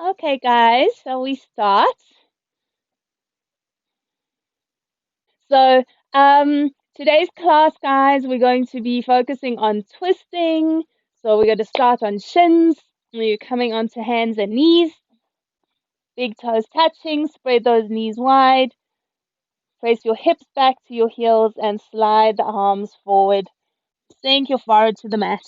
Okay, guys, shall we start? So, today's class, guys, we're going to be focusing on twisting. So, we're going to start on shins. You're coming onto hands and knees, big toes touching, spread those knees wide, place your hips back to your heels, and slide the arms forward. Sink your forehead to the mat.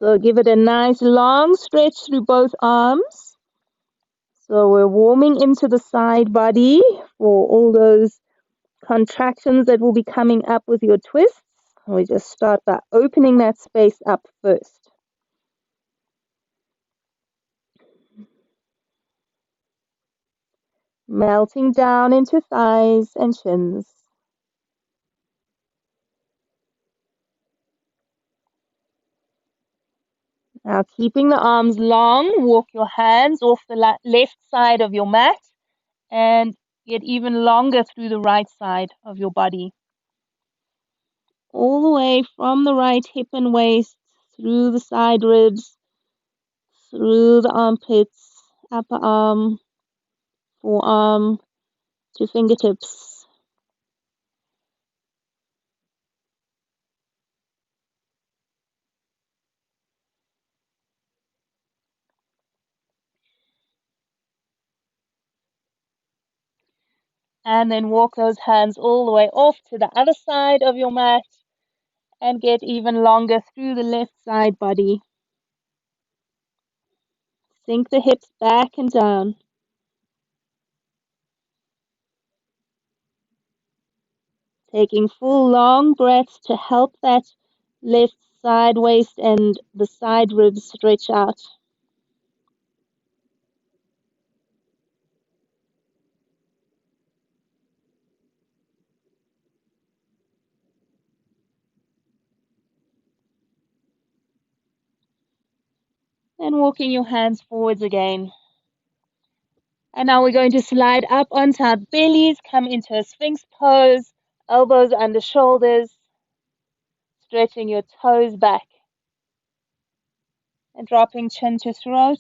So, give it a nice long stretch through both arms. So, we're warming into the side body for all those contractions that will be coming up with your twists. We just start by opening that space up first. Melting down into thighs and shins. Now, keeping the arms long, walk your hands off the left side of your mat and get even longer through the right side of your body. All the way from the right hip and waist, through the side ribs, through the armpits, upper arm, forearm to fingertips. And then walk those hands all the way off to the other side of your mat and get even longer through the left side body. Sink the hips back and down. Taking full long breaths to help that left side waist and the side ribs stretch out. And walking your hands forwards again. And now we're going to slide up onto our bellies, come into a Sphinx pose, elbows under shoulders, stretching your toes back. And dropping chin to throat.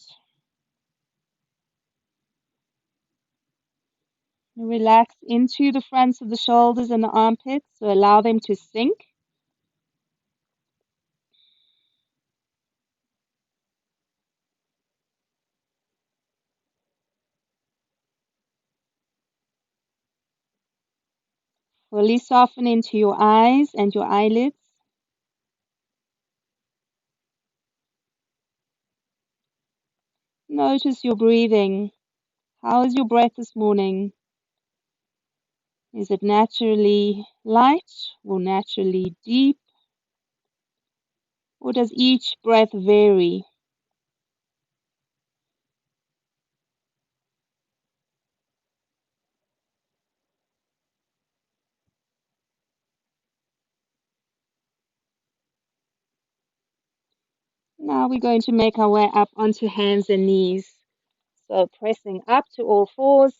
Relax into the fronts of the shoulders and the armpits, so allow them to sink. Fully soften into your eyes and your eyelids. Notice your breathing. How is your breath this morning? Is it naturally light or naturally deep? Or does each breath vary? Now we're going to make our way up onto hands and knees. So pressing up to all fours.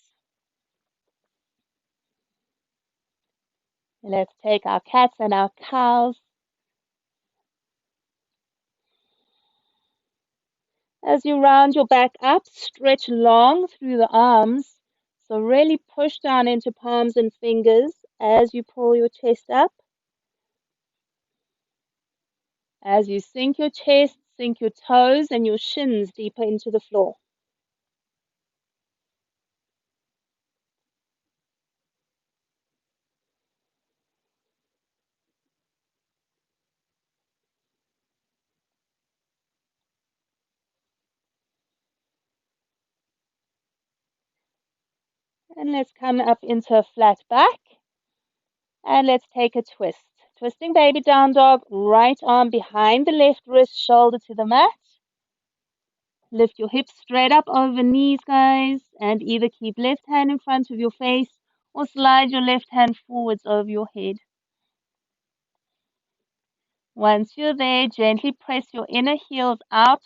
Let's take our cats and our cows. As you round your back up, stretch long through the arms. So really push down into palms and fingers as you pull your chest up. As you sink your chest, sink your toes and your shins deeper into the floor. And let's come up into a flat back. And let's take a twist. Twisting baby down dog, right arm behind the left wrist, shoulder to the mat. Lift your hips straight up over knees, guys, and either keep left hand in front of your face or slide your left hand forwards over your head. Once you're there, gently press your inner heels out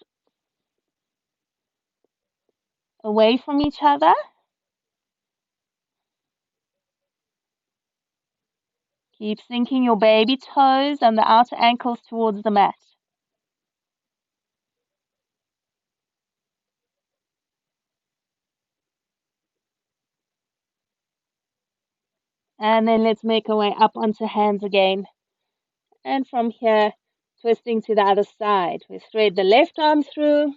away from each other. Keep sinking your baby toes and the outer ankles towards the mat. And then let's make our way up onto hands again. And from here, twisting to the other side. We thread the left arm through.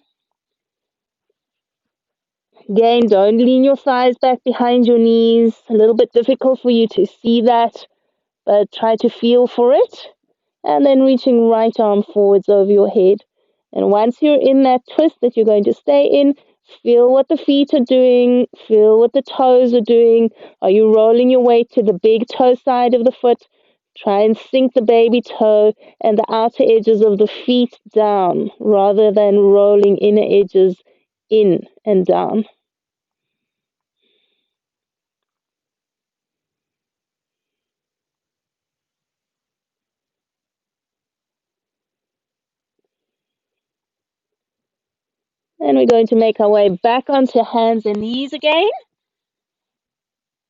Again, don't lean your thighs back behind your knees. A little bit difficult for you to see that, but try to feel for it. And then reaching right arm forwards over your head. And once you're in that twist that you're going to stay in, feel what the feet are doing, feel what the toes are doing. Are you rolling your weight to the big toe side of the foot? Try and sink the baby toe and the outer edges of the feet down rather than rolling inner edges in and down. And we're going to make our way back onto hands and knees again.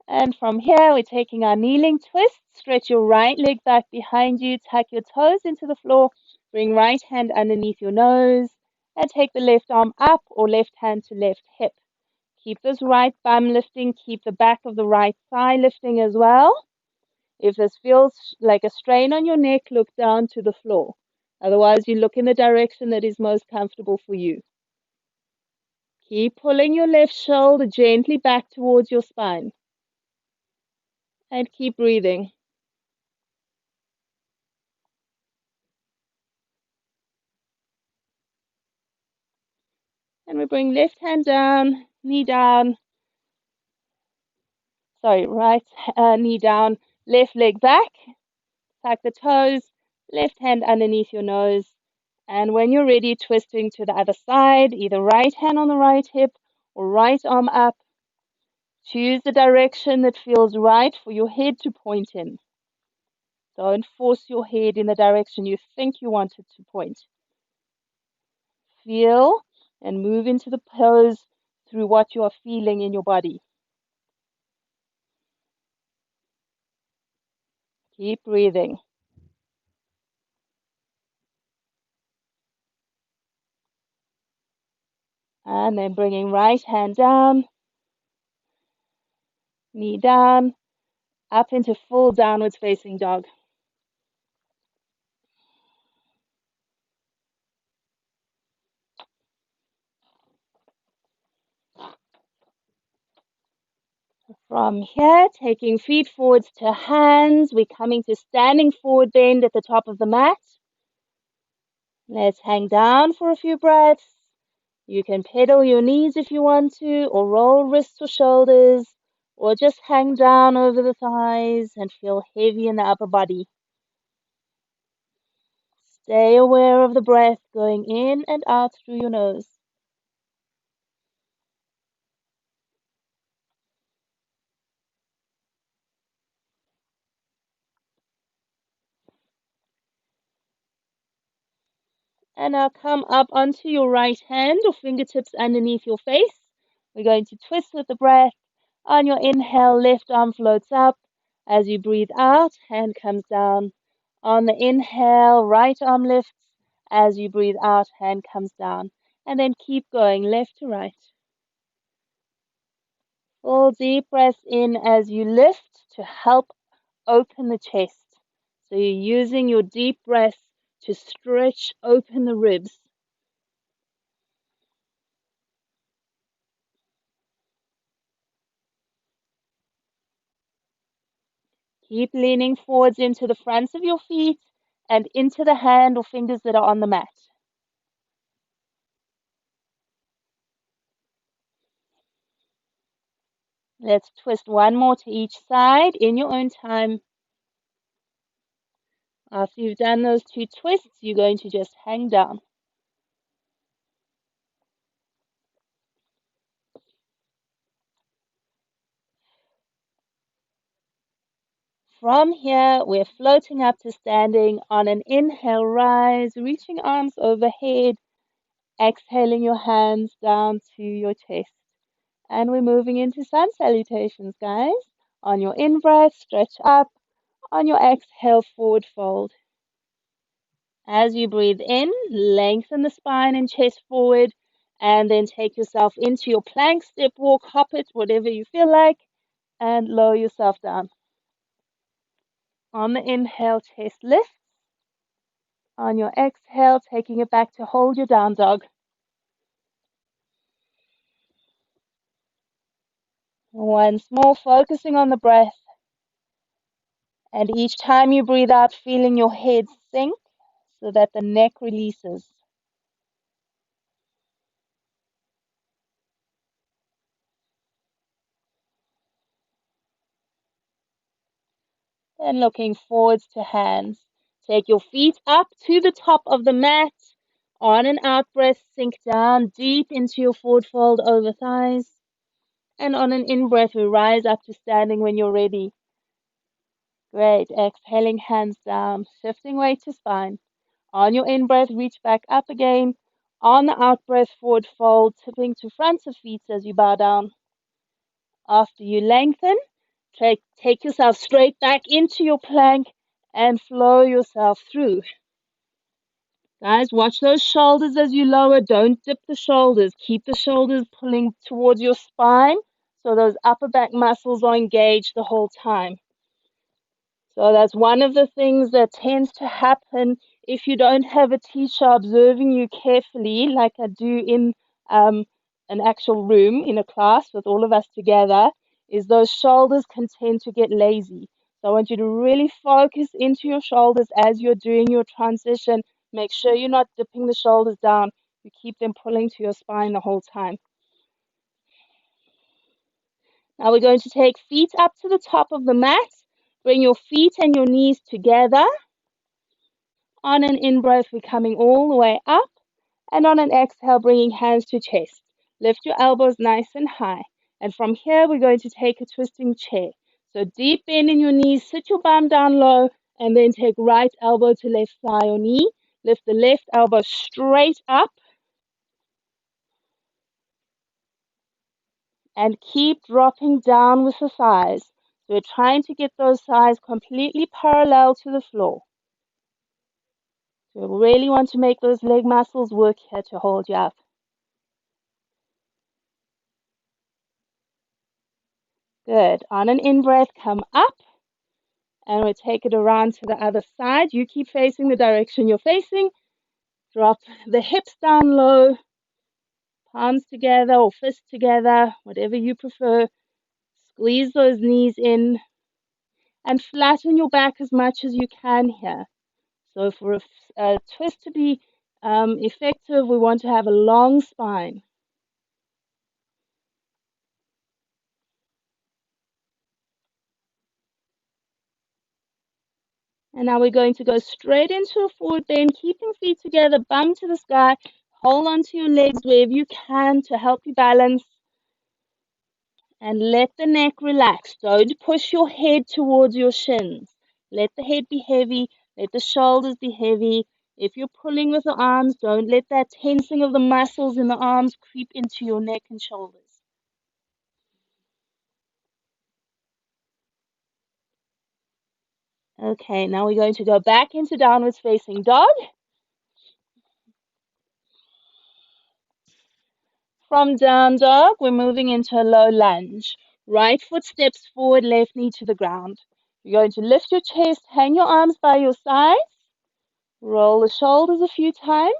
And from here, we're taking our kneeling twist. Stretch your right leg back behind you. Tuck your toes into the floor. Bring right hand underneath your nose. And take the left arm up or left hand to left hip. Keep this right bum lifting. Keep the back of the right thigh lifting as well. If this feels like a strain on your neck, look down to the floor. Otherwise, you look in the direction that is most comfortable for you. Keep pulling your left shoulder gently back towards your spine. And keep breathing. And we bring left hand down, knee down. Sorry, right knee down, left leg back. Tuck the toes, left hand underneath your nose. And when you're ready, twisting to the other side, either right hand on the right hip or right arm up. Choose the direction that feels right for your head to point in. Don't force your head in the direction you think you want it to point. Feel and move into the pose through what you are feeling in your body. Keep breathing. And then bringing right hand down, knee down, up into full downwards facing dog. From here, taking feet forwards to hands, we're coming to standing forward bend at the top of the mat. Let's hang down for a few breaths. You can pedal your knees if you want to, or roll wrists or shoulders, or just hang down over the thighs and feel heavy in the upper body. Stay aware of the breath going in and out through your nose. And now come up onto your right hand or fingertips underneath your face. We're going to twist with the breath. On your inhale, left arm floats up. As you breathe out, hand comes down. On the inhale, right arm lifts. As you breathe out, hand comes down. And then keep going left to right. Full deep breaths in as you lift to help open the chest. So you're using your deep breath to stretch open the ribs. Keep leaning forwards into the fronts of your feet and into the hand or fingers that are on the mat. Let's twist one more to each side in your own time. After you've done those two twists, you're going to just hang down. From here, we're floating up to standing. On an inhale, rise, reaching arms overhead. Exhaling your hands down to your chest. And we're moving into sun salutations, guys. On your in-breath, stretch up. On your exhale, forward fold. As you breathe in, lengthen the spine and chest forward, and then take yourself into your plank, step walk, hop it, whatever you feel like, and lower yourself down. On the inhale, chest lift. On your exhale, taking it back to hold your down dog. Once more, focusing on the breath. And each time you breathe out, feeling your head sink so that the neck releases. Then looking forwards to hands. Take your feet up to the top of the mat. On an out breath, sink down deep into your forward fold over thighs. And on an in breath, we rise up to standing when you're ready. Great. Exhaling, hands down, shifting weight to spine. On your in breath, reach back up again. On the out breath, forward fold, tipping to fronts of feet as you bow down. After you lengthen, take yourself straight back into your plank and flow yourself through. Guys, watch those shoulders as you lower. Don't dip the shoulders. Keep the shoulders pulling towards your spine so those upper back muscles are engaged the whole time. So that's one of the things that tends to happen if you don't have a teacher observing you carefully, like I do in an actual room in a class with all of us together, is those shoulders can tend to get lazy. So I want you to really focus into your shoulders as you're doing your transition. Make sure you're not dipping the shoulders down. You keep them pulling to your spine the whole time. Now we're going to take feet up to the top of the mat. Bring your feet and your knees together. On an in-breath, we're coming all the way up. And on an exhale, bringing hands to chest. Lift your elbows nice and high. And from here, we're going to take a twisting chair. So deep bend in your knees, sit your bum down low, and then take right elbow to left thigh or knee. Lift the left elbow straight up. And keep dropping down with the thighs. So we're trying to get those thighs completely parallel to the floor. So we really want to make those leg muscles work here to hold you up. Good. On an in-breath, come up. And we take it around to the other side. You keep facing the direction you're facing. Drop the hips down low. Palms together or fists together, whatever you prefer. Squeeze those knees in. And flatten your back as much as you can here. So for a twist to be effective, we want to have a long spine. And now we're going to go straight into a forward bend, keeping feet together, bum to the sky. Hold onto your legs wherever you can to help you balance. And let the neck relax. Don't push your head towards your shins. Let the head be heavy. Let the shoulders be heavy. If you're pulling with the arms, don't let that tensing of the muscles in the arms creep into your neck and shoulders. Okay, now we're going to go back into downwards facing dog. From down dog, we're moving into a low lunge. Right foot steps forward, left knee to the ground. You're going to lift your chest, hang your arms by your sides, roll the shoulders a few times.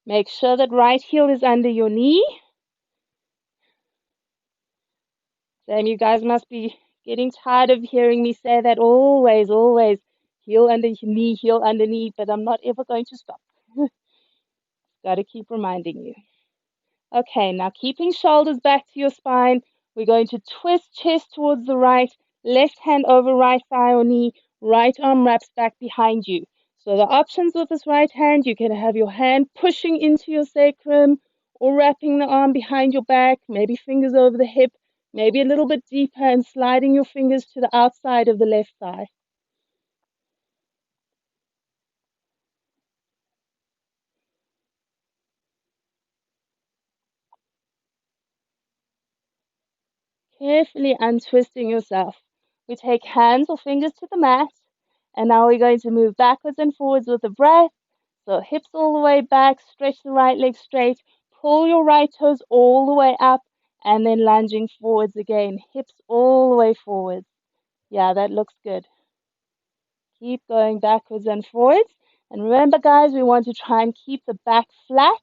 Make sure that right heel is under your knee. Sam, you guys must be getting tired of hearing me say that always, always. Heel under knee, heel under knee, but I'm not ever going to stop. Got to keep reminding you. Okay, now keeping shoulders back to your spine, we're going to twist chest towards the right, left hand over right thigh or knee, right arm wraps back behind you. So the options with this right hand, you can have your hand pushing into your sacrum or wrapping the arm behind your back, maybe fingers over the hip, maybe a little bit deeper and sliding your fingers to the outside of the left thigh. Carefully untwisting yourself. We take hands or fingers to the mat, and now we're going to move backwards and forwards with the breath. So hips all the way back, stretch the right leg straight, pull your right toes all the way up, and then lunging forwards again, hips all the way forwards. Yeah, that looks good. Keep going backwards and forwards. And remember, guys, we want to try and keep the back flat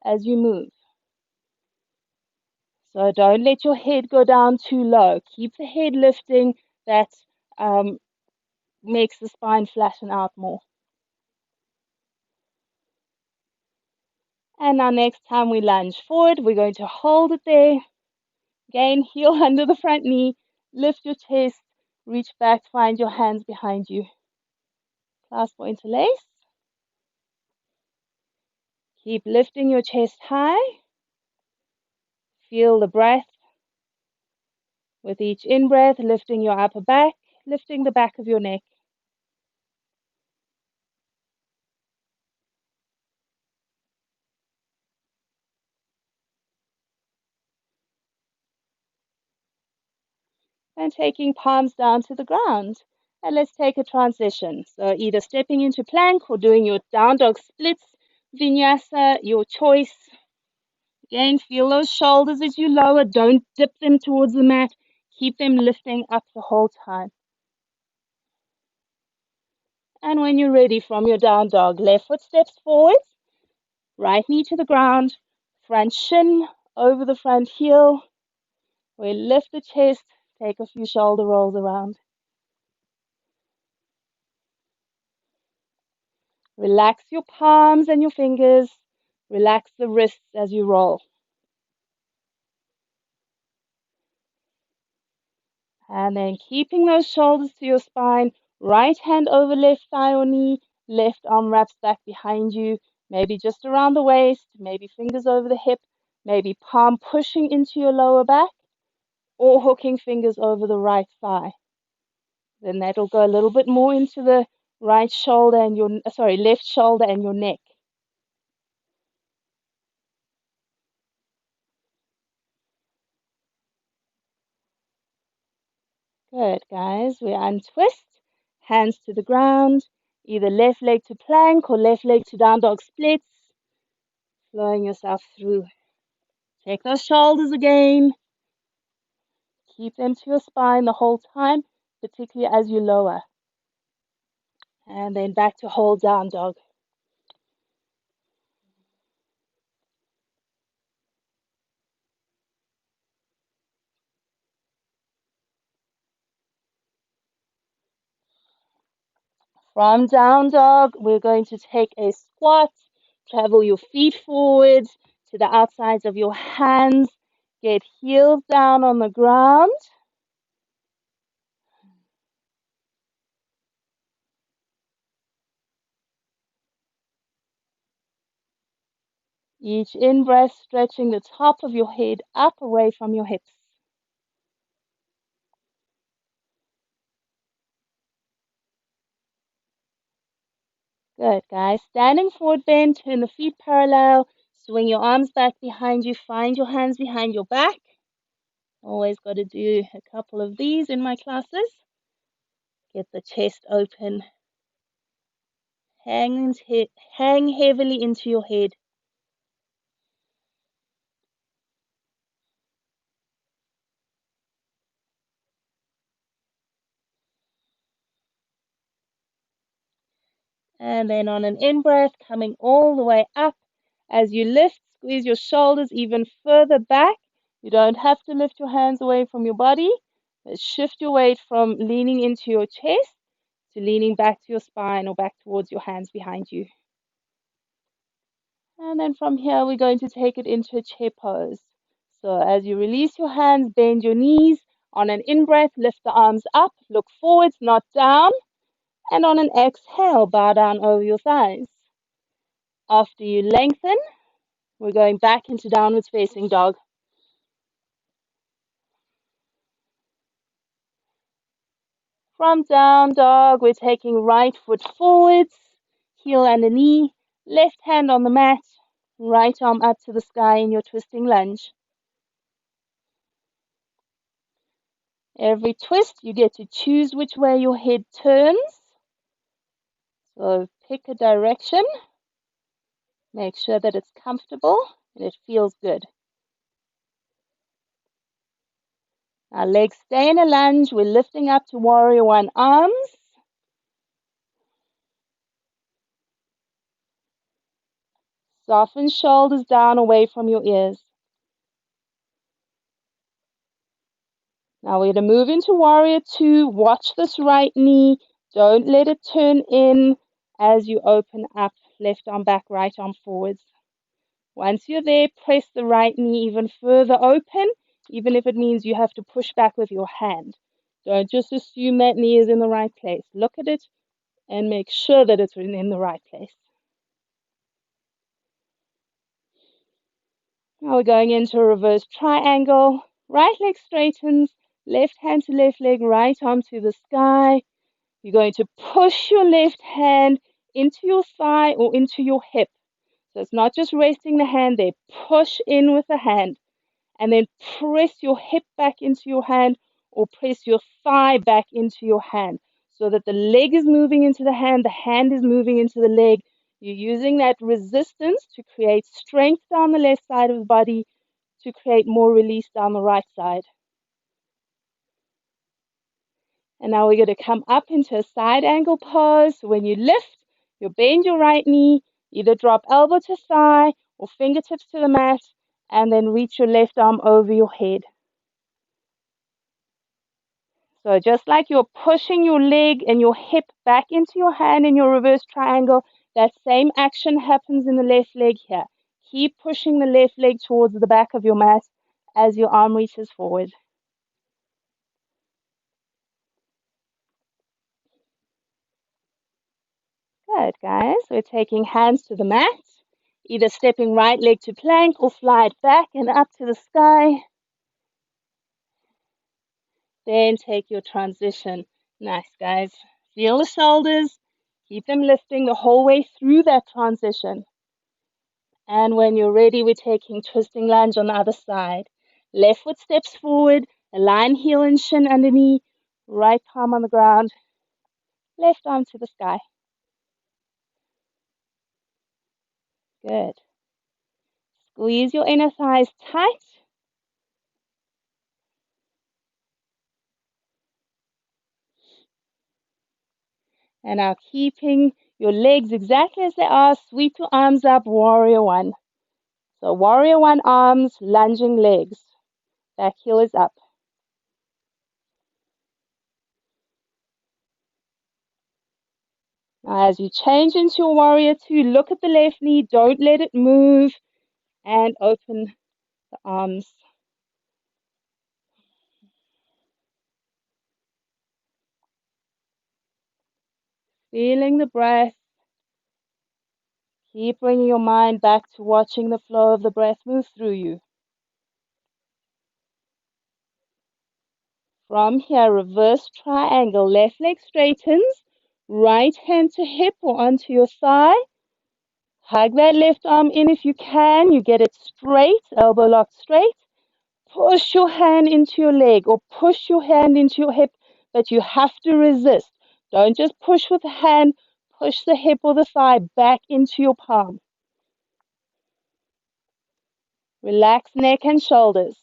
as you move. So don't let your head go down too low. Keep the head lifting. That makes the spine flatten out more. And now next time we lunge forward, we're going to hold it there. Again, heel under the front knee. Lift your chest. Reach back. Find your hands behind you. Clasp or interlace. Keep lifting your chest high. Feel the breath. With each in-breath, lifting your upper back, lifting the back of your neck. And taking palms down to the ground. And let's take a transition. So either stepping into plank or doing your down dog splits, vinyasa, your choice. Again, feel those shoulders as you lower. Don't dip them towards the mat. Keep them lifting up the whole time. And when you're ready from your down dog, left foot steps forward, right knee to the ground, front shin over the front heel. We lift the chest, take a few shoulder rolls around. Relax your palms and your fingers. Relax the wrists as you roll. And then keeping those shoulders to your spine, right hand over left thigh or knee, left arm wraps back behind you, maybe just around the waist, maybe fingers over the hip, maybe palm pushing into your lower back, or hooking fingers over the right thigh. Then that'll go a little bit more into the right shoulder and left shoulder and your neck. Good, guys. We untwist, hands to the ground, either left leg to plank or left leg to down dog splits, flowing yourself through. Take those shoulders again. Keep them to your spine the whole time, particularly as you lower. And then back to whole down dog. From down dog, we're going to take a squat. Travel your feet forward to the outsides of your hands. Get heels down on the ground. Each in-breath stretching the top of your head up away from your hips. Good, guys. Standing forward bend, turn the feet parallel, swing your arms back behind you, find your hands behind your back. Always got to do a couple of these in my classes. Get the chest open. Hang heavily into your head. And then on an in-breath, coming all the way up. As you lift, squeeze your shoulders even further back. You don't have to lift your hands away from your body. Shift your weight from leaning into your chest to leaning back to your spine or back towards your hands behind you. And then from here, we're going to take it into a chair pose. So as you release your hands, bend your knees. On an in-breath, lift the arms up, look forwards, not down. And on an exhale, bow down over your thighs. After you lengthen, we're going back into downwards facing dog. From down dog, we're taking right foot forwards, heel and a knee, left hand on the mat, right arm up to the sky in your twisting lunge. Every twist, you get to choose which way your head turns. So pick a direction. Make sure that it's comfortable and it feels good. Our legs stay in a lunge. We're lifting up to Warrior One arms. Soften shoulders down away from your ears. Now we're going to move into Warrior Two. Watch this right knee. Don't let it turn in as you open up. Left arm back, right arm forwards. Once you're there, press the right knee even further open, even if it means you have to push back with your hand. Don't just assume that knee is in the right place. Look at it and make sure that it's in the right place. Now we're going into a reverse triangle. Right leg straightens, left hand to left leg, right arm to the sky. You're going to push your left hand into your thigh or into your hip. So it's not just resting the hand there. Push in with the hand and then press your hip back into your hand or press your thigh back into your hand so that the leg is moving into the hand is moving into the leg. You're using that resistance to create strength down the left side of the body to create more release down the right side. And now we're going to come up into a side angle pose. So when you lift, you bend your right knee, either drop elbow to thigh or fingertips to the mat, and then reach your left arm over your head. So just like you're pushing your leg and your hip back into your hand in your reverse triangle, that same action happens in the left leg here. Keep pushing the left leg towards the back of your mat as your arm reaches forward. Good, guys. We're taking hands to the mat, either stepping right leg to plank or fly it back and up to the sky. Then take your transition. Nice, guys. Feel the shoulders. Keep them lifting the whole way through that transition. And when you're ready, we're taking twisting lunge on the other side. Left foot steps forward, align heel and shin underneath, right palm on the ground, left arm to the sky. Good. Squeeze your inner thighs tight. And now keeping your legs exactly as they are, sweep your arms up, Warrior One. So Warrior One arms, lunging legs. Back heel is up. Now as you change into your Warrior Two, look at the left knee, don't let it move, and open the arms. Feeling the breath. Keep bringing your mind back to watching the flow of the breath move through you. From here, reverse triangle. Left leg straightens, right hand to hip or onto your thigh. Hug that left arm in if you can. You get it straight, elbow locked straight. Push your hand into your leg or push your hand into your hip, but you have to resist. Don't just push with the hand, push the hip or the thigh back into your palm. Relax neck and shoulders.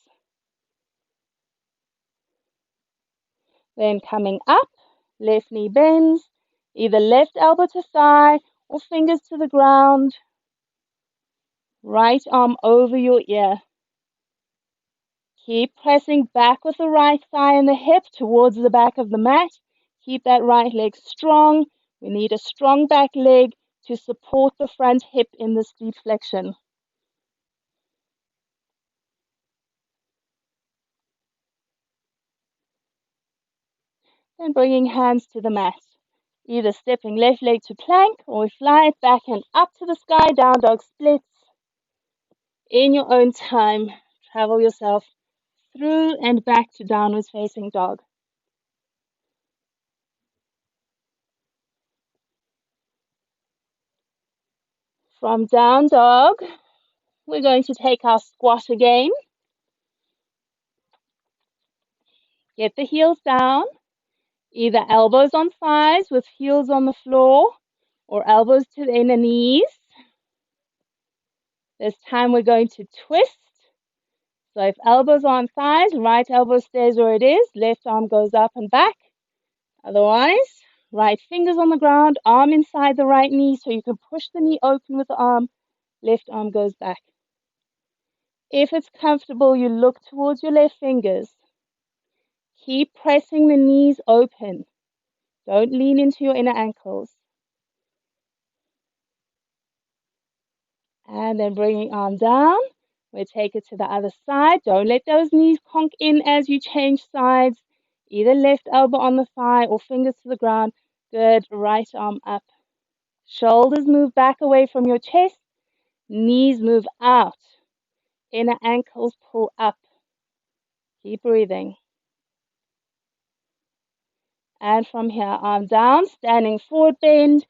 Then coming up, left knee bends, either left elbow to thigh or fingers to the ground. Right arm over your ear. Keep pressing back with the right thigh and the hip towards the back of the mat. Keep that right leg strong. We need a strong back leg to support the front hip in this deep flexion. Then bringing hands to the mat. Either stepping left leg to plank or we fly it back and up to the sky, down dog splits. In your own time, travel yourself through and back to downwards facing dog. From down dog, we're going to take our squat again. Get the heels down, either elbows on thighs with heels on the floor or elbows to the inner knees. This time we're going to twist. So if elbows are on thighs, right elbow stays where it is, left arm goes up and back. Otherwise, right fingers on the ground, arm inside the right knee so you can push the knee open with the arm, left arm goes back. If it's comfortable, you look towards your left fingers. Keep pressing the knees open. Don't lean into your inner ankles. And then bringing arm down, we take it to the other side. Don't let those knees conk in as you change sides. Either left elbow on the thigh or fingers to the ground. Good, right arm up. Shoulders move back away from your chest. Knees move out. Inner ankles pull up. Keep breathing. And from here, arm down, standing forward bend.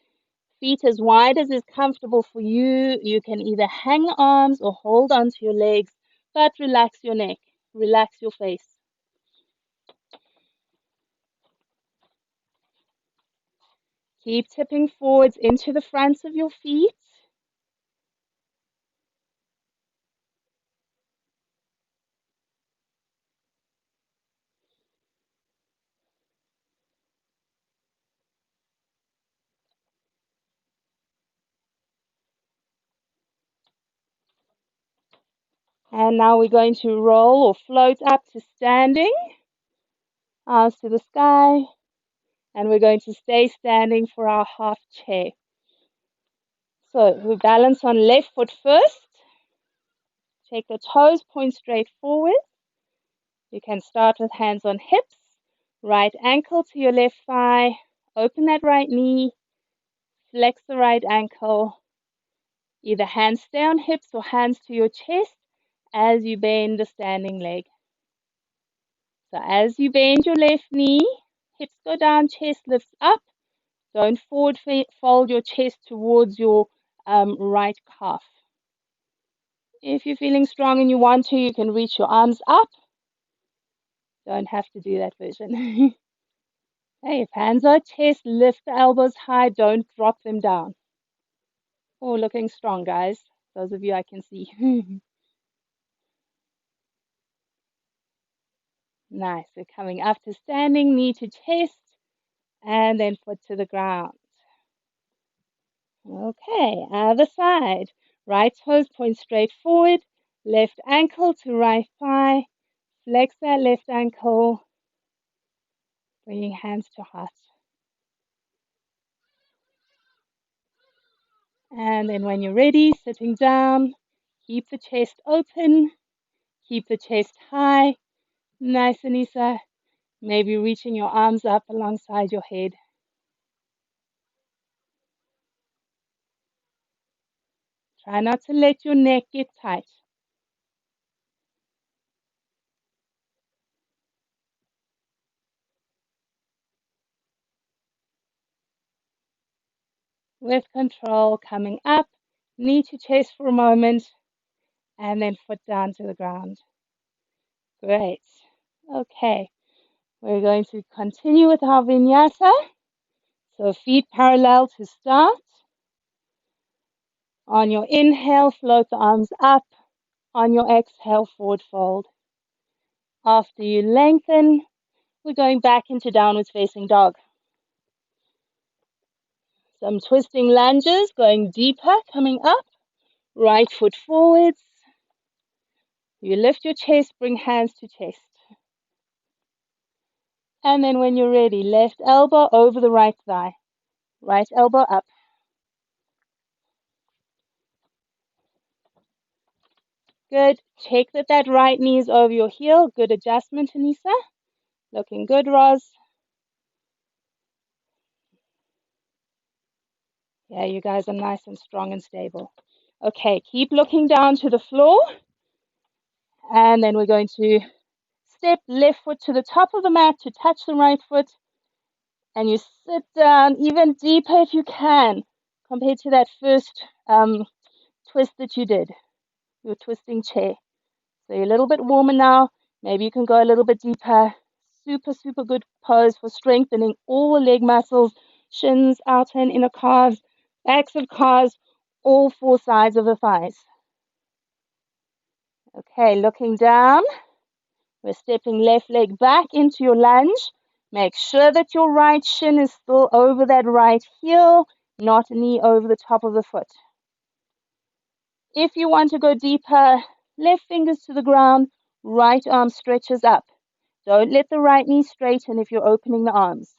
Feet as wide as is comfortable for you. You can either hang the arms or hold onto your legs, but relax your neck, relax your face. Keep tipping forwards into the fronts of your feet. And now we're going to roll or float up to standing, arms to the sky, and we're going to stay standing for our half chair. So we balance on left foot first. Take the toes, point straight forward. You can start with hands on hips, right ankle to your left thigh, open that right knee, flex the right ankle. Either hands stay on hips or hands to your chest as you bend the standing leg. So as you bend your left knee, hips go down, chest lifts up. Don't forward fold your chest towards your right calf. If you're feeling strong and you want to, you can reach your arms up. Don't have to do that version. Hey, if hands are chest, lift the elbows high, don't drop them down. Oh, looking strong, guys. Those of you I can see. Nice. We're coming up to standing, knee to chest, and then foot to the ground. Okay, other side. Right toes point straight forward, left ankle to right thigh. Flex that left ankle, bringing hands to heart. And then when you're ready, sitting down, keep the chest open, keep the chest high. Nice, Anissa. Maybe reaching your arms up alongside your head. Try not to let your neck get tight. With control, coming up, knee to chest for a moment, and then foot down to the ground. Great. Okay, we're going to continue with our vinyasa. So feet parallel to start. On your inhale, float the arms up. On your exhale, forward fold. After you lengthen, we're going back into downward facing dog. Some twisting lunges, going deeper, coming up. Right foot forwards. You lift your chest, bring hands to chest. And then when you're ready, left elbow over the right thigh. Right elbow up. Good. Check that right knee is over your heel. Good adjustment, Anissa. Looking good, Roz. Yeah, you guys are nice and strong and stable. Okay, keep looking down to the floor. And then we're going to step left foot to the top of the mat to touch the right foot. And you sit down even deeper if you can, compared to that first twist that you did, your twisting chair. So you're a little bit warmer now. Maybe you can go a little bit deeper. super, super good pose for strengthening all the leg muscles, shins, outer and inner calves, backs of calves, all four sides of the thighs. Okay, looking down. We're stepping left leg back into your lunge. Make sure that your right shin is still over that right heel, not a knee over the top of the foot. If you want to go deeper, left fingers to the ground, right arm stretches up. Don't let the right knee straighten if you're opening the arms.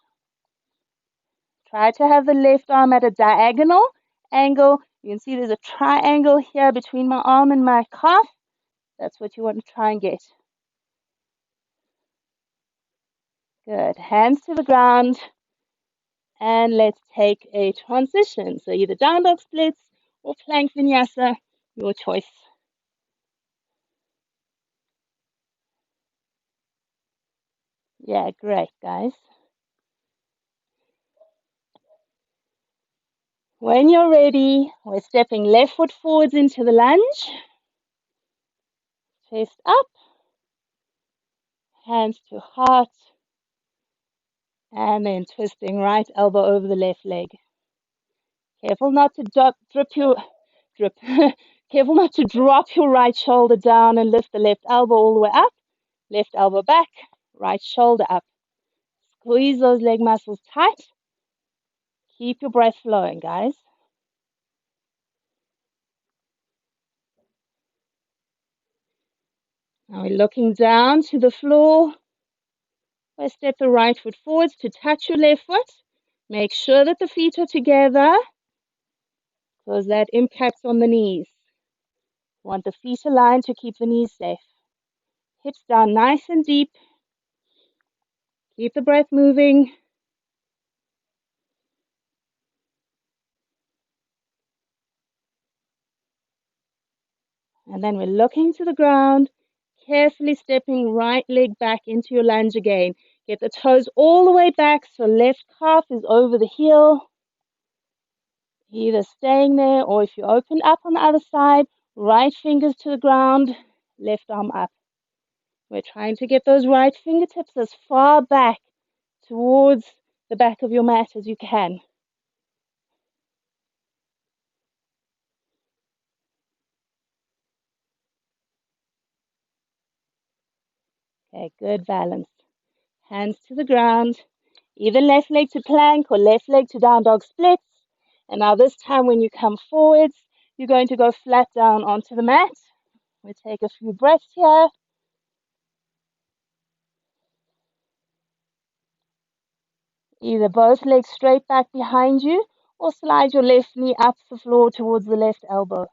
Try to have the left arm at a diagonal angle. You can see there's a triangle here between my arm and my calf. That's what you want to try and get. Good. Hands to the ground. And let's take a transition. So either down dog splits or plank vinyasa, your choice. Yeah, great, guys. When you're ready, we're stepping left foot forwards into the lunge. Chest up. Hands to heart. And then twisting right elbow over the left leg. Careful not to Careful not to drop your right shoulder down and lift the left elbow all the way up. Left elbow back, right shoulder up. Squeeze those leg muscles tight. Keep your breath flowing, guys. Now we're looking down to the floor. We'll step the right foot forwards to touch your left foot. Make sure that the feet are together because that impacts on the knees. Want the feet aligned to keep the knees safe. Hips down nice and deep. Keep the breath moving. And then we're looking to the ground, carefully stepping right leg back into your lunge again. Get the toes all the way back so left calf is over the heel. Either staying there or if you open up on the other side, right fingers to the ground, left arm up. We're trying to get those right fingertips as far back towards the back of your mat as you can. Okay, good balance. Hands to the ground, either left leg to plank or left leg to down dog splits. And now this time when you come forwards, you're going to go flat down onto the mat. We take a few breaths here. Either both legs straight back behind you or slide your left knee up the floor towards the left elbow.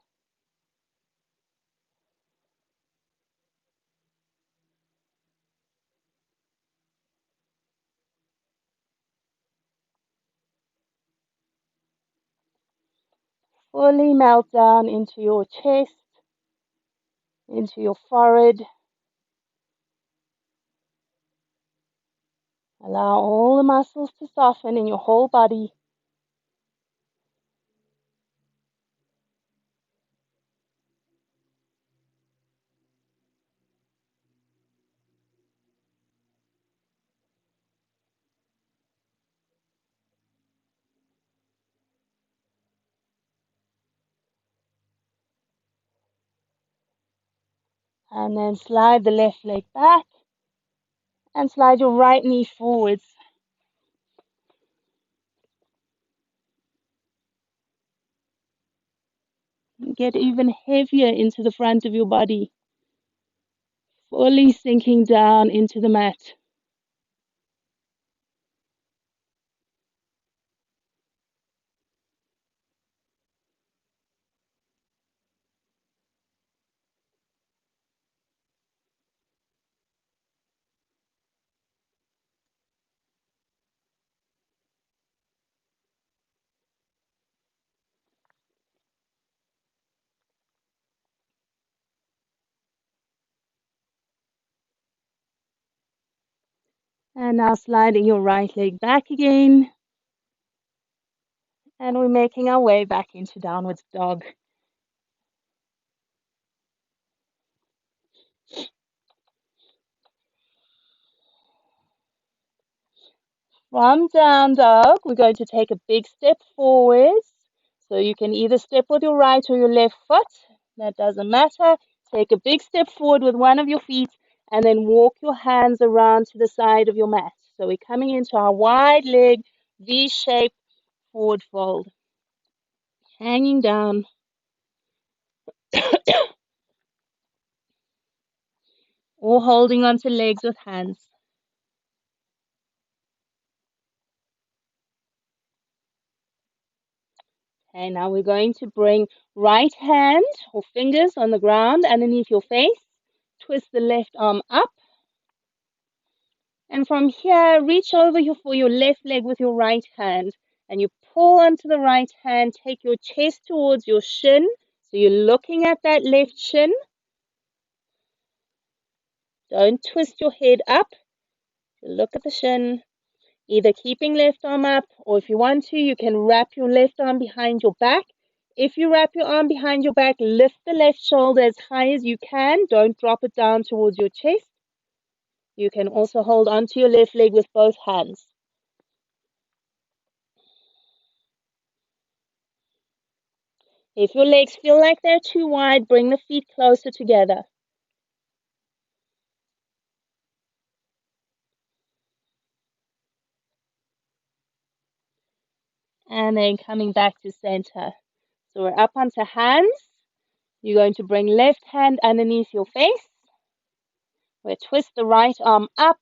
Fully melt down into your chest, into your forehead. Allow all the muscles to soften in your whole body. And then slide the left leg back and slide your right knee forwards. Get even heavier into the front of your body, fully sinking down into the mat. And now sliding your right leg back again. And we're making our way back into downward dog. From down dog, we're going to take a big step forwards. So you can either step with your right or your left foot. That doesn't matter. Take a big step forward with one of your feet and then walk your hands around to the side of your mat. So we're coming into our wide leg V-shaped forward fold. Hanging down or holding onto legs with hands. Okay, now we're going to bring right hand or fingers on the ground underneath your face. Twist the left arm up. And from here, reach over for your left leg with your right hand. And you pull onto the right hand, take your chest towards your shin. So you're looking at that left shin. Don't twist your head up. Look at the shin. Either keeping left arm up, or if you want to, you can wrap your left arm behind your back. If you wrap your arm behind your back, lift the left shoulder as high as you can. Don't drop it down towards your chest. You can also hold onto your left leg with both hands. If your legs feel like they're too wide, bring the feet closer together. And then coming back to center. So we're up onto hands. You're going to bring left hand underneath your face. We'll twist the right arm up.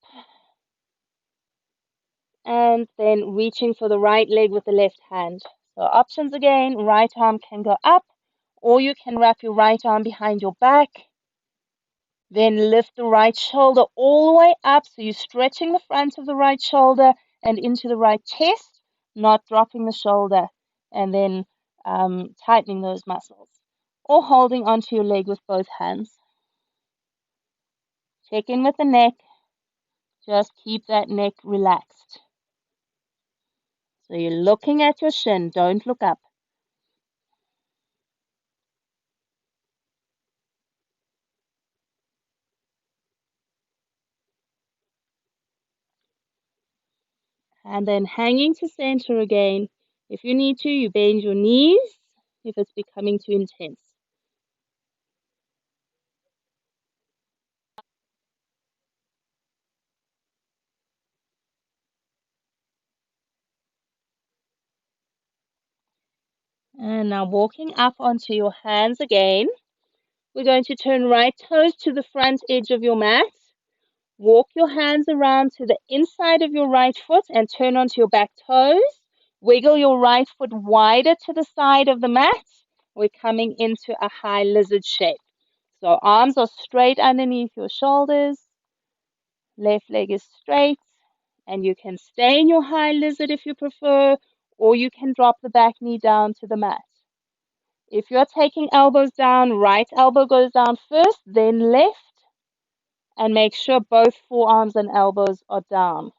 And then reaching for the right leg with the left hand. So options again, right arm can go up, or you can wrap your right arm behind your back. Then lift the right shoulder all the way up, so you're stretching the front of the right shoulder and into the right chest, not dropping the shoulder, and then tightening those muscles. Or holding onto your leg with both hands. Check in with the neck. Just keep that neck relaxed. So you're looking at your shin, don't look up. And then hanging to center again. If you need to, you bend your knees if it's becoming too intense. And now walking up onto your hands again. We're going to turn right toes to the front edge of your mat. Walk your hands around to the inside of your right foot and turn onto your back toes. Wiggle your right foot wider to the side of the mat. We're coming into a high lizard shape. So arms are straight underneath your shoulders. Left leg is straight. And you can stay in your high lizard if you prefer, or you can drop the back knee down to the mat. If you're taking elbows down, right elbow goes down first, then left, and make sure both forearms and elbows are down.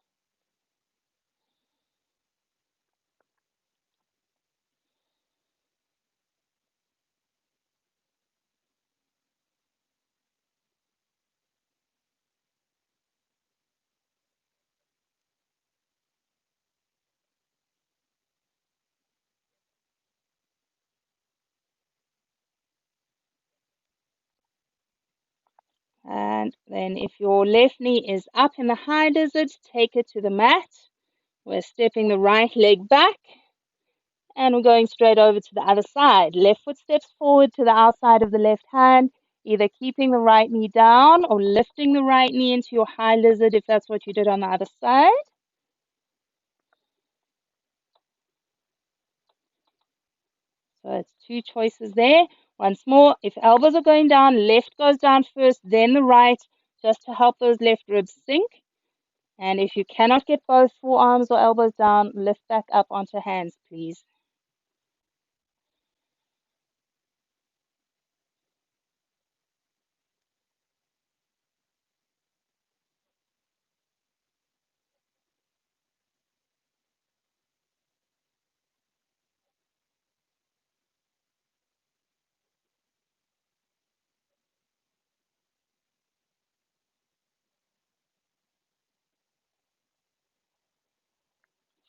And then if your left knee is up in the high lizard, take it to the mat. We're stepping the right leg back, and we're going straight over to the other side. Left foot steps forward to the outside of the left hand, either keeping the right knee down or lifting the right knee into your high lizard if that's what you did on the other side. So it's two choices there. Once more, if elbows are going down, left goes down first, then the right, just to help those left ribs sink. And if you cannot get both forearms or elbows down, lift back up onto hands, please.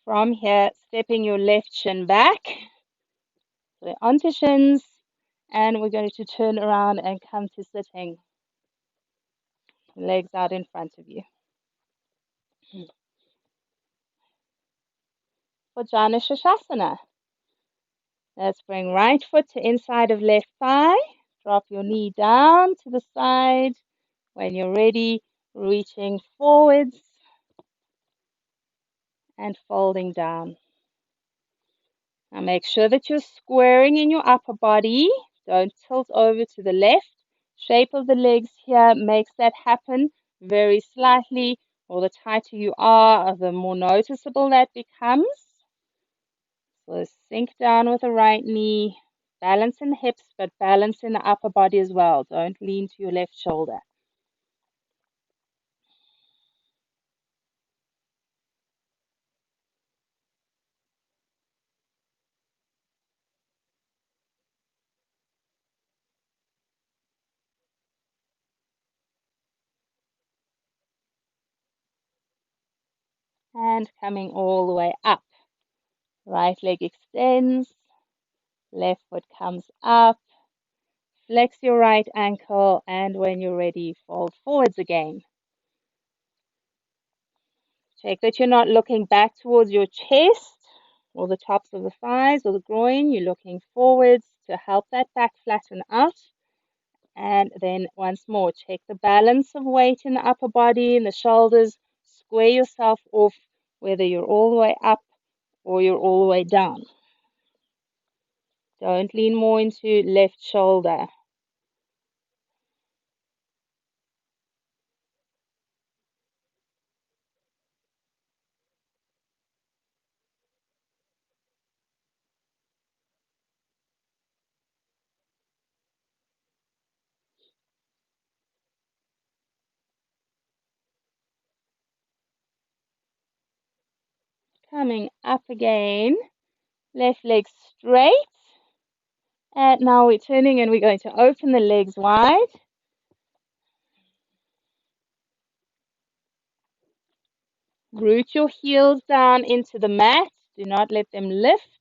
From here, stepping your left shin back. So onto shins, and we're going to turn around and come to sitting. Legs out in front of you. For Janu Shashasana. Let's bring right foot to inside of left thigh. Drop your knee down to the side. When you're ready, reaching forwards and folding down. Now make sure that you're squaring in your upper body. Don't tilt over to the left. Shape of the legs here makes that happen very slightly. Or the tighter you are, the more noticeable that becomes. So sink down with the right knee. Balance in the hips, but balance in the upper body as well. Don't lean to your left shoulder. And coming all the way up. Right leg extends. Left foot comes up. Flex your right ankle, and when you're ready, fold forwards again. Check that you're not looking back towards your chest or the tops of the thighs or the groin. You're looking forwards to help that back flatten out. And then once more, check the balance of weight in the upper body and the shoulders. Square yourself off, whether you're all the way up or you're all the way down. Don't lean more into left shoulder. Coming up again. Left leg straight. And now we're turning and we're going to open the legs wide. Root your heels down into the mat. Do not let them lift.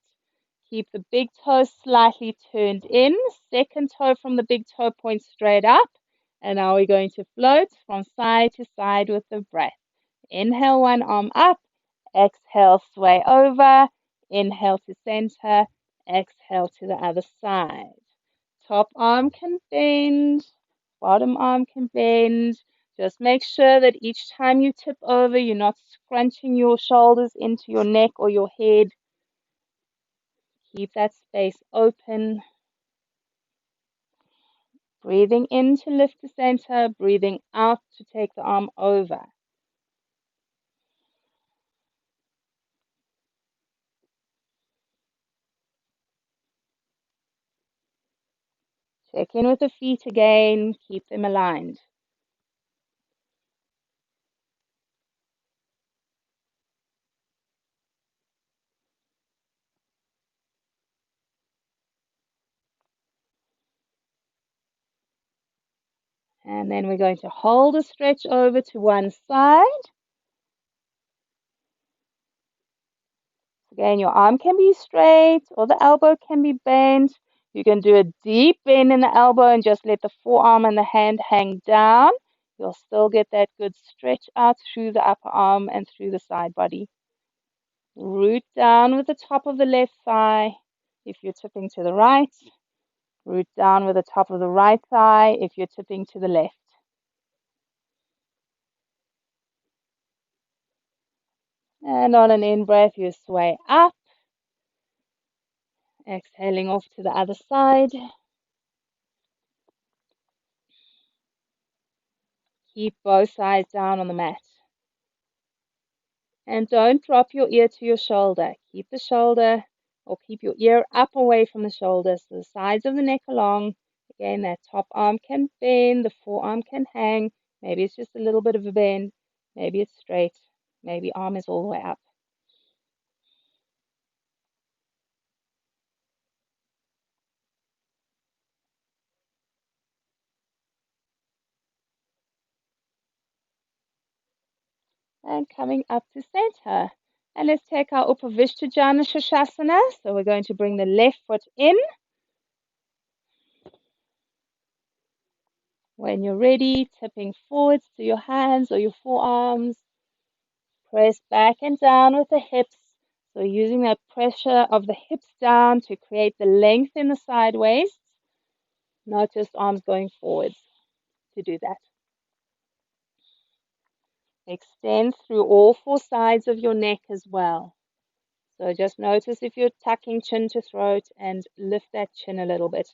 Keep the big toe slightly turned in. Second toe from the big toe points straight up. And now we're going to float from side to side with the breath. Inhale, one arm up. Exhale, sway over. Inhale to center. Exhale to the other side. Top arm can bend. Bottom arm can bend. Just make sure that each time you tip over, you're not scrunching your shoulders into your neck or your head. Keep that space open. Breathing in to lift the center, breathing out to take the arm over. Check in with the feet again, keep them aligned. And then we're going to hold a stretch over to one side. Again, your arm can be straight or the elbow can be bent. You can do a deep bend in the elbow and just let the forearm and the hand hang down. You'll still get that good stretch out through the upper arm and through the side body. Root down with the top of the left thigh if you're tipping to the right. Root down with the top of the right thigh if you're tipping to the left. And on an in-breath, you sway up. Exhaling off to the other side. Keep both sides down on the mat. And don't drop your ear to your shoulder. Keep the shoulder or keep your ear up away from the shoulder so the sides of the neck are long. Again, that top arm can bend, the forearm can hang. Maybe it's just a little bit of a bend. Maybe it's straight. Maybe arm is all the way up. And coming up to center. And let's take our Upavishtajana Shashasana. So we're going to bring the left foot in. When you're ready, tipping forwards to your hands or your forearms. Press back and down with the hips. So using that pressure of the hips down to create the length in the side waist, not just arms going forwards to do that. Extend through all four sides of your neck as well. So just notice if you're tucking chin to throat and lift that chin a little bit.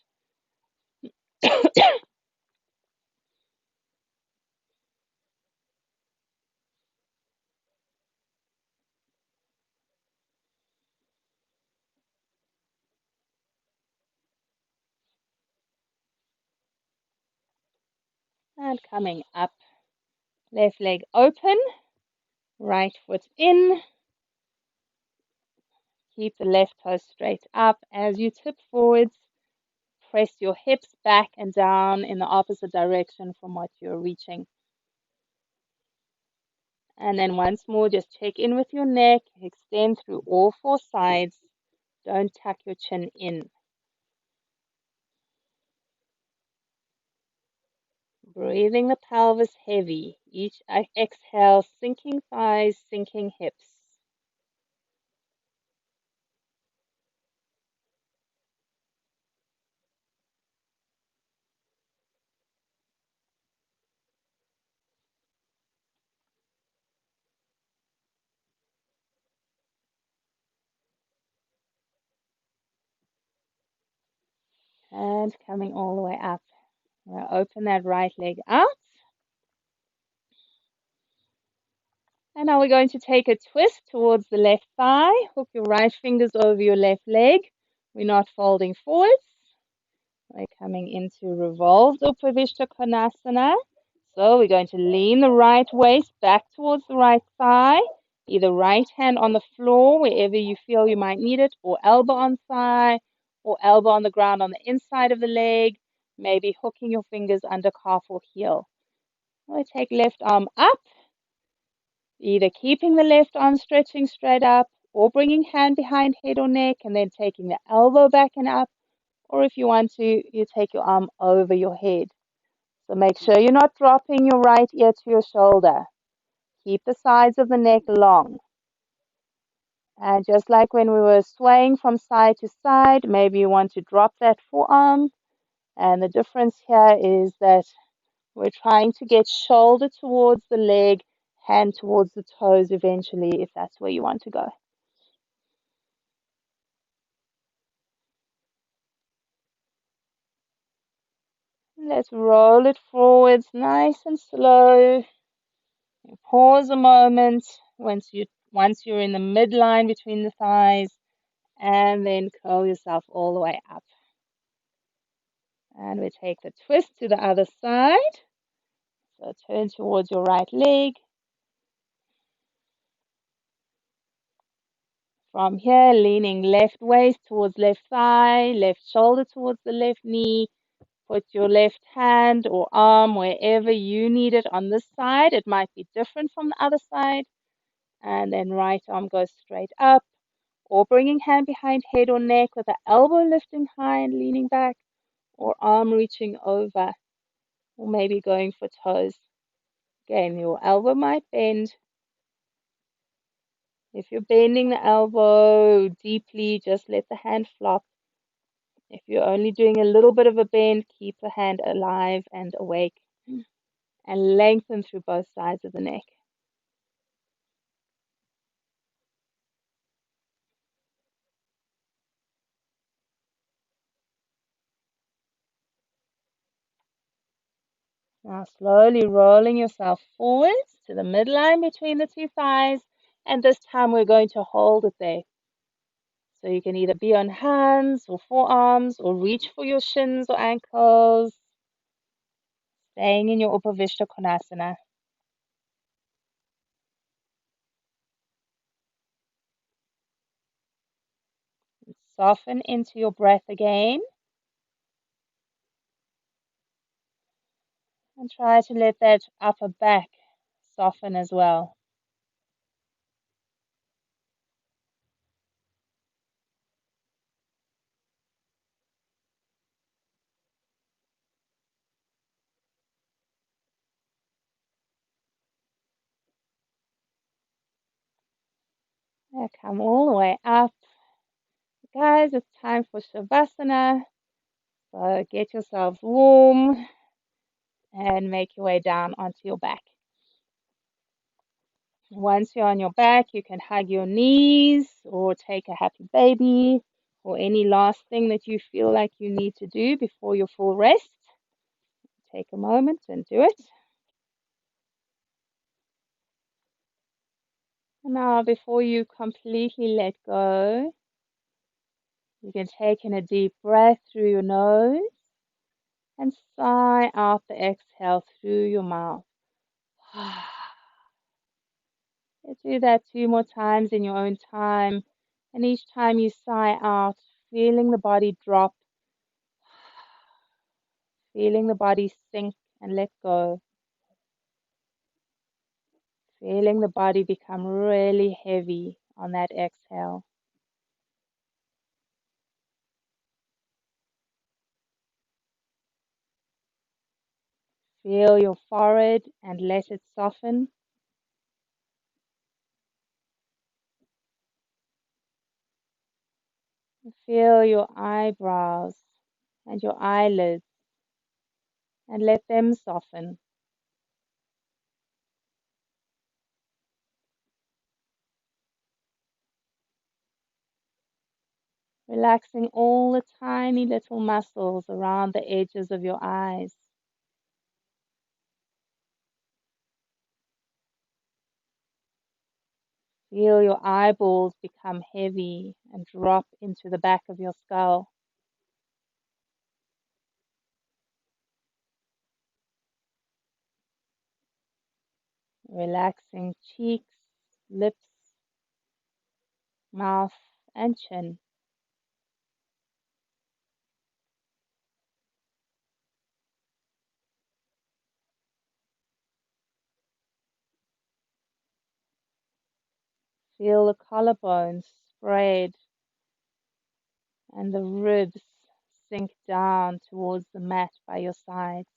And coming up, left leg open, right foot in. Keep the left toe straight up. As you tip forwards, press your hips back and down in the opposite direction from what you're reaching. And then once more, just check in with your neck. Extend through all four sides. Don't tuck your chin in. Breathing the pelvis heavy. Each exhale, sinking thighs, sinking hips. And coming all the way up. We'll open that right leg out. And now we're going to take a twist towards the left thigh. Hook your right fingers over your left leg. We're not folding forwards. We're coming into revolved Upavishta Konasana. So we're going to lean the right waist back towards the right thigh. Either right hand on the floor, wherever you feel you might need it, or elbow on thigh, or elbow on the ground on the inside of the leg. Maybe hooking your fingers under calf or heel. We take left arm up, either keeping the left arm stretching straight up, or bringing hand behind head or neck, and then taking the elbow back and up. Or if you want to, you take your arm over your head. So make sure you're not dropping your right ear to your shoulder. Keep the sides of the neck long. And just like when we were swaying from side to side, maybe you want to drop that forearm. And the difference here is that we're trying to get shoulder towards the leg, hand towards the toes eventually, if that's where you want to go. Let's roll it forwards nice and slow. Pause a moment once you're in the midline between the thighs, and then curl yourself all the way up. And we take the twist to the other side. So turn towards your right leg. From here, leaning left waist towards left thigh, left shoulder towards the left knee. Put your left hand or arm wherever you need it on this side. It might be different from the other side. And then right arm goes straight up, or bringing hand behind head or neck with the elbow lifting high and leaning back, or arm reaching over, or maybe going for toes. Again, your elbow might bend. If you're bending the elbow deeply, just let the hand flop. If you're only doing a little bit of a bend, keep the hand alive and awake, and lengthen through both sides of the neck. Now slowly rolling yourself forwards to the midline between the two thighs, and this time we're going to hold it there. So you can either be on hands or forearms or reach for your shins or ankles, staying in your Upavishta Konasana. Soften into your breath again, and try to let that upper back soften as well. Yeah, come all the way up. Guys, it's time for Shavasana. So get yourselves warm and make your way down onto your back. Once you're on your back, you can hug your knees or take a happy baby or any last thing that you feel like you need to do before your full rest. Take a moment and do it. Now, before you completely let go, you can take in a deep breath through your nose and sigh out the exhale through your mouth. Do that 2 more times in your own time. And each time you sigh out, feeling the body drop, feeling the body sink and let go, feeling the body become really heavy on that exhale. Feel your forehead and let it soften. Feel your eyebrows and your eyelids and let them soften. Relaxing all the tiny little muscles around the edges of your eyes. Feel your eyeballs become heavy and drop into the back of your skull. Relaxing cheeks, lips, mouth, and chin. Feel the collarbones spread and the ribs sink down towards the mat by your sides.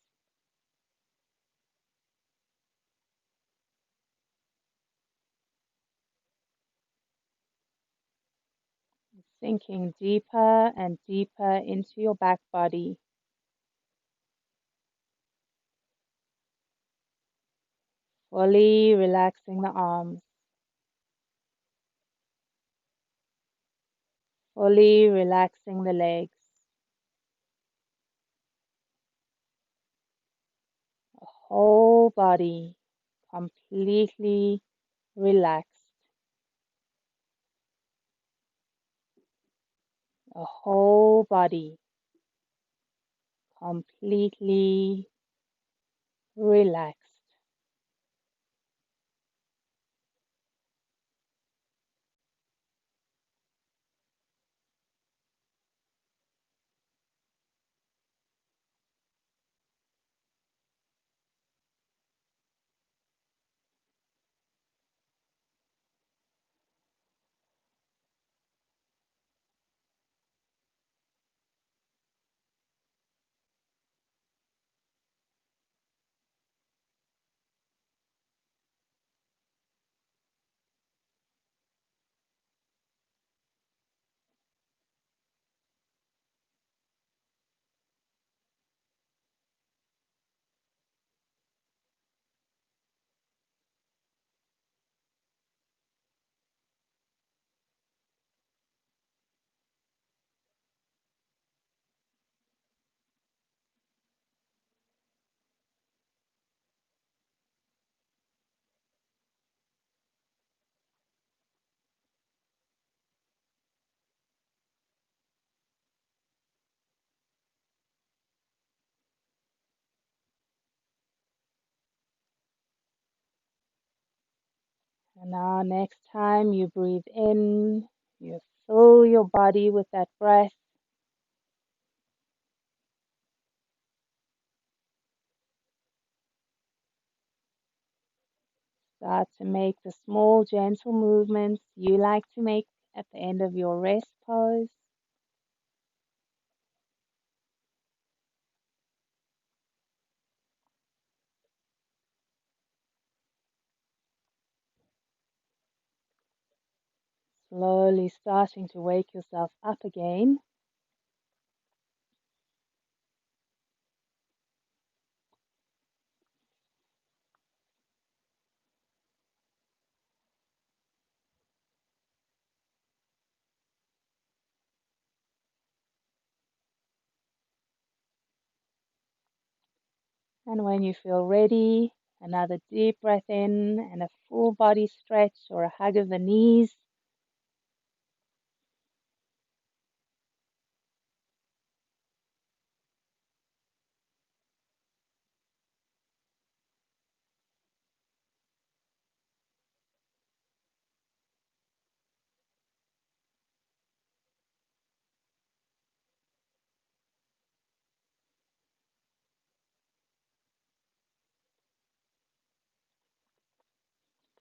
Sinking deeper and deeper into your back body. Fully relaxing the arms. Fully relaxing the legs. The whole body completely relaxed. The whole body completely relaxed. And now, next time you breathe in, you fill your body with that breath. Start to make the small, gentle movements you like to make at the end of your rest pose. Slowly starting to wake yourself up again. And when you feel ready, another deep breath in and a full body stretch or a hug of the knees.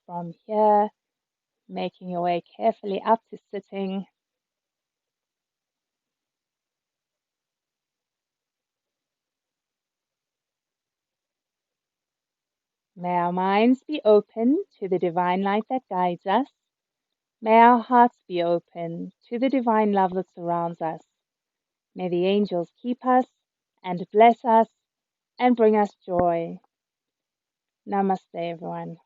From here, making your way carefully up to sitting. May our minds be open to the divine light that guides us. May our hearts be open to the divine love that surrounds us. May the angels keep us and bless us and bring us joy. Namaste, everyone.